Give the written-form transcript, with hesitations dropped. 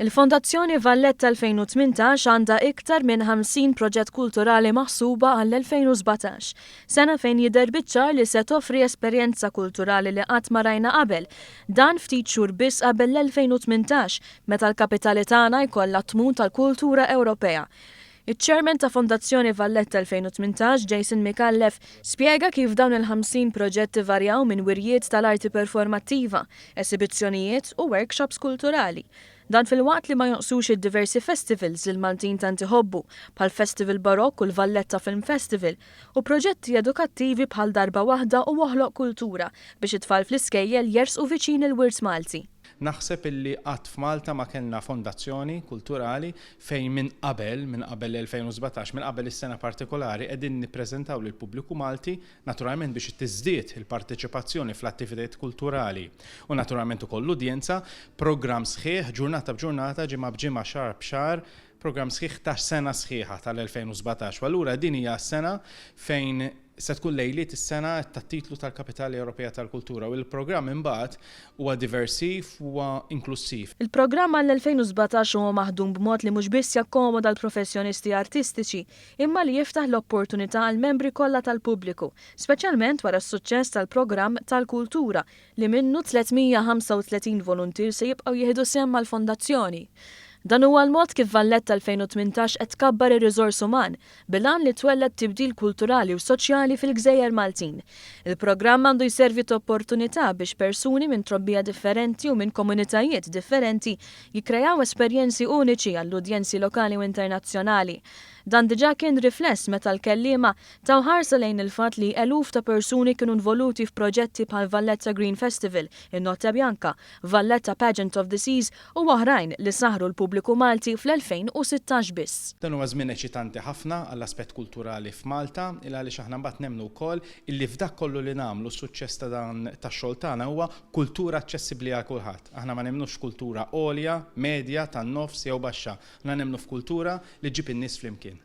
Il-Fondazzjoni Valletta 2018 għandha iktar minn 50 proġett kulturali maħsuba għall-2017, sena fejn jidher biċ-ċar li se toffri esperjenza kulturali li qatt ma rajna qabel. Dan ftit xhur biss qabel l-2018 meta l-kapitali tagħna jkollha tmun tal-kultura Ewropea. Iċ-Chairman ta' Fondazzjoni Valletta 2018, Jason Mikallef, spjega kif dawn il-50 proġetti varjaw minn wirjiet tal-arti performattiva, esibizzjonijiet u workshops kulturali. Dan fil-waqt li ma joqsux id-diversi festivals il-Maltin tant iħobbu, bħal Festival Barokk u l-Valletta Film Festival, u proġetti edukattivi bħal Darba Waħda u Woħloq Kultura biex it-tfal fl-iskejjel jersqu viċin il-wirs Malti. Naħseb illi qatt f'Malta ma kellna fondazzjoni kulturali fejn minn qabel l-2017, minn qabel is-sena partikolari qegħdin nippreżentaw lil pubbliku Malti naturalment biex tiżdied il-parteċipazzjoni fl-attivitajiet kulturali u naturalment ukoll l-udjenza programm sħiħ ġurnata b'ġurnata ġimgħa b'ġimgħa xahar b'xahar programm sħiħ ta' sena sħiħa tal-2017. Allura din hija s-sena fejn se tkun lejliet is-sena tat-titlu tal-Kapitali Ewropea tal-Kultura u l-programm imbagħad huwa diversiv huwa inklusiv. Il-programm għall-2017 huwa maħdum b'mod li mhux biss jakkomoda l-professjonisti artistiċi, imma li jiftaħ l-opportunità għal membri kollha tal-pubbliku, speċjalment wara s-suċċess tal-programm tal-Kultura li minnu 335 volunteer se jibqgħu jieħdu sehem mal-fondazzjoni. Dan huwa l-mod kif Valletta 2018 qed tkabbar ir-riżors uman bil-għan li twellet tibdil kulturali u soċjali fil-Gżejjer Maltin. Il-programm għandu jservi opportunità biex persuni minn trobbija differenti u minn komunitajiet differenti jikkrejaw esperjenzi uniċi għall-udjenzi lokali u internazzjonali. Dan diġà kien rifless meta l-kelliema taw ħarsa lejn il-fatt li eluf ta' persuni kienu involuti f'proġetti bħal Valletta Green Festival, in-Notte Bjanka, Valletta Pageant of the Seas u oħrajn li saħru l-pubbliku Malti fl-2016 biss. Dan huwa żmien eċitanti ħafna għall-aspett kulturali f'Malta, il għaliex aħna mbagħad nemmnu wkoll illi f'dak kollu li nagħmlu s-suċċess ta' dan tax-xogħol tagħna huwa kultura aċċessibbli għal kulħadd. Aħna ma nemmnux kultura għolja, medja, tan-nofs jew baxxa. Aħna nemmnu f'kultura li ġib in-nies flimkien.